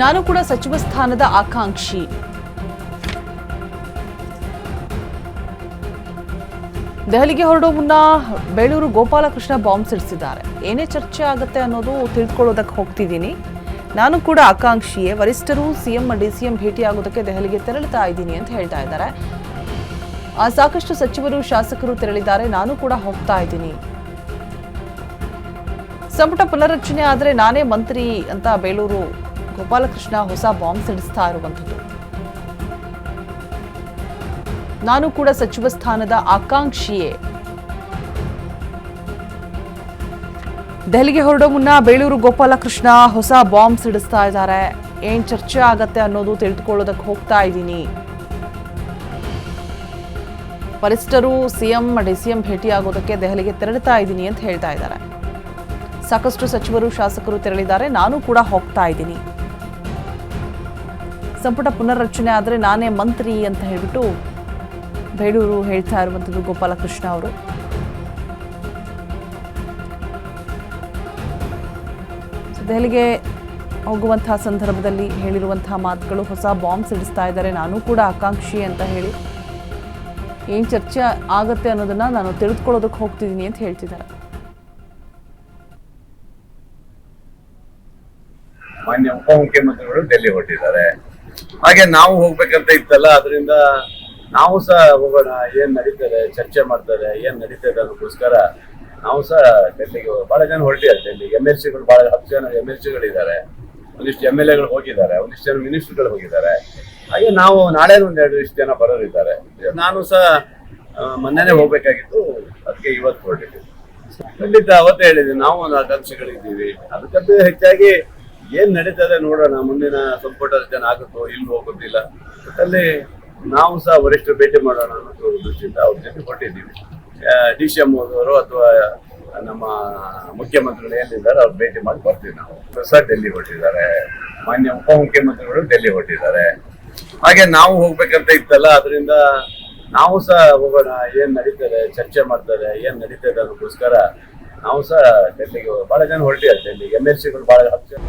ನಾನು ಕೂಡ ಸಚಿವ ಸ್ಥಾನದ ಆಕಾಂಕ್ಷಿ. ದೆಹಲಿಗೆ ಹೊರಡೋ ಮುನ್ನ ಬೇಳೂರು ಗೋಪಾಲಕೃಷ್ಣ ಬಾಂಬ್ ಸಿಡಿಸಿದ್ದಾರೆ. ಏನೇ ಚರ್ಚೆ ಆಗುತ್ತೆ ಅನ್ನೋದು ತಿಳ್ಕೊಳ್ಳೋದಕ್ಕೆ ಹೋಗ್ತಿದ್ದೀನಿ. ನಾನು ಕೂಡ ಆಕಾಂಕ್ಷಿಯೇ. ವರಿಷ್ಠರು ಸಿಎಂ ಡಿಸಿಎಂ ಭೇಟಿಯಾಗೋದಕ್ಕೆ ದೆಹಲಿಗೆ ತೆರಳುತ್ತಾ ಇದ್ದೀನಿ ಅಂತ ಹೇಳ್ತಾ ಇದ್ದಾರೆ. ಸಾಕಷ್ಟು ಸಚಿವರು ಶಾಸಕರು ತೆರಳಿದ್ದಾರೆ. ನಾನು ಕೂಡ ಹೋಗ್ತಾ ಇದ್ದೀನಿ. ಸಂಪುಟ ಪುನರ್ರಚನೆ ಆದರೆ ನಾನೇ ಮಂತ್ರಿ ಅಂತ ಬೇಳೂರು ಗೋಪಾಲಕೃಷ್ಣ ಹೊಸ ಬಾಂಬ್ ಸಿಡಿಸ್ತಾ ಇರುವಂಥದ್ದು. ನಾನು ಕೂಡ ಸಚಿವ ಸ್ಥಾನದ ಆಕಾಂಕ್ಷಿಯೇ. ದೆಹಲಿಗೆ ಹೊರಡೋ ಮುನ್ನ ಬೇಳೂರು ಗೋಪಾಲಕೃಷ್ಣ ಹೊಸ ಬಾಂಬ್ ಸಿಡಿಸ್ತಾ ಇದ್ದಾರೆ. ಏನ್ ಚರ್ಚೆ ಆಗತ್ತೆ ಅನ್ನೋದು ತಿಳಿದುಕೊಳ್ಳೋದಕ್ಕೆ ಹೋಗ್ತಾ ಇದ್ದೀನಿ. ವರಿಷ್ಠರು ಸಿಎಂ ಡಿಸಿಎಂ ಭೇಟಿಯಾಗೋದಕ್ಕೆ ದೆಹಲಿಗೆ ತೆರಳುತ್ತಾ ಇದ್ದೀನಿ ಅಂತ ಹೇಳ್ತಾ ಇದ್ದಾರೆ. ಸಾಕಷ್ಟು ಸಚಿವರು ಶಾಸಕರು ತೆರಳಿದ್ದಾರೆ. ನಾನು ಕೂಡ ಹೋಗ್ತಾ ಇದ್ದೀನಿ. ಸಂಪುಟ ಪುನರ್ರಚನೆ ಆದರೆ ನಾನೇ ಮಂತ್ರಿ ಅಂತ ಹೇಳ್ಬಿಟ್ಟು ಬೇಳೂರು ಹೇಳ್ತಾ ಇರುವಂಥದ್ದು ಗೋಪಾಲಕೃಷ್ಣ ಅವರು. ದೆಹಲಿಗೆ ಹೋಗುವಂತಹ ಸಂದರ್ಭದಲ್ಲಿ ಹೇಳಿರುವಂತಹ ಮಾತುಗಳು, ಹೊಸ ಬಾಂಬ್ ಸಿಡಿಸ್ತಾ ಇದ್ದಾರೆ, ನಾನು ಕೂಡ ಆಕಾಂಕ್ಷಿ ಅಂತ ಹೇಳಿ ಏನ್ ಚರ್ಚೆ ಆಗತ್ತೆ ಅನ್ನೋದನ್ನ ನಾನು ತಿಳಿದುಕೊಳ್ಳೋದಕ್ಕೆ ಹೋಗ್ತಿದ್ದೀನಿ ಅಂತ ಹೇಳ್ತಿದ್ದಾರೆ. ಮಾನ್ಯ ಉಪಮುಖ್ಯಮಂತ್ರಿಗಳು ಡೆಲ್ಲಿ ಹೊರಟಿದ್ದಾರೆ. ಹಾಗೆ ನಾವು ಹೋಗ್ಬೇಕಂತ ಇತ್ತಲ್ಲ, ಅದರಿಂದ ನಾವು ಸಹ ಹೋಗೋಣ, ಏನ್ ನಡೀತದೆ ಚರ್ಚೆ ಮಾಡ್ತಾರೆ, ಏನ್ ನಡೀತದೆ ಅದಕ್ಕೋಸ್ಕರ ನಾವು ಸಹ ಡೆಲ್ಲಿಗೆ ಬಹಳ ಜನ ಹೊರಟಿದ್ದಾರೆ. ಡೆಲ್ಲಿ MLCಗಳು ಬಹಳ 10 ಜನ MLCಗಳಿದ್ದಾರೆ, ಒಂದಿಷ್ಟು MLAಗಳು ಹೋಗಿದ್ದಾರೆ, ಒಂದಿಷ್ಟು ಜನ ಮಿನಿಸ್ಟರ್ಗಳು ಹೋಗಿದ್ದಾರೆ. ಹಾಗೆ ನಾವು ನಾಳೆ ಒಂದ್ 2 ಜನ ಬರೋರಿದ್ದಾರೆ. ನಾನು ಸಹ ಮೊನ್ನೆನೆ ಹೋಗ್ಬೇಕಾಗಿತ್ತು, ಅದಕ್ಕೆ ಇವತ್ತು ಹೊರಟಿದ್ದೀವಿ. ಖಂಡಿತ ಅವತ್ತೇ ಹೇಳಿದ್ವಿ, ನಾವು ಒಂದು ಆಕಾಂಕ್ಷಿಗಳಿದ್ದೀವಿ. ಅದಕ್ಕಂತ ಹೆಚ್ಚಾಗಿ ಏನ್ ನಡೀತದೆ ನೋಡೋಣ. ಮುಂದಿನ ಸಂಪುಟ ಜನ ಆಗುತ್ತೋ ಇಲ್ವೋ ಗೊತ್ತಿಲ್ಲ. ಒಟ್ಟಲ್ಲಿ ನಾವು ಸಹ ವರಿಷ್ಠರು ಭೇಟಿ ಮಾಡೋಣ ಅನ್ನೋ ದೃಷ್ಟಿಯಿಂದ ಅವ್ರ ಜೊತೆ ಹೊರಟಿದ್ದೀವಿ. DCM ಅವರು ಅಥವಾ ನಮ್ಮ ಮುಖ್ಯಮಂತ್ರಿಗಳು ಏನಿದ್ದಾರೆ ಅವ್ರು ಭೇಟಿ ಮಾಡಿ ಬರ್ತೀವಿ. ನಾವು ಸಹ ಡೆಲ್ಲಿ ಹೊರಟಿದ್ದಾರೆ. ಮಾನ್ಯ ಉಪಮುಖ್ಯಮಂತ್ರಿಗಳು ಡೆಲ್ಲಿ ಹೊರಟಿದ್ದಾರೆ. ಹಾಗೆ ನಾವು ಹೋಗ್ಬೇಕಂತ ಇತ್ತಲ್ಲ, ಅದರಿಂದ ನಾವು ಸಹ ಹೋಗೋಣ, ಏನ್ ನಡೀತದೆ ಚರ್ಚೆ ಮಾಡ್ತಾರೆ, ಏನ್ ನಡೀತದೆ ಅದಕ್ಕೋಸ್ಕರ ನಾವು ಸಹ ಡೆಲ್ಲಿಗೆ ಬಹಳ ಜನ ಹೊರಟಿದ್ದಾರೆ. ಡೆಲ್ಲಿ MLCಗಳು ಬಹಳ 10 ಜನ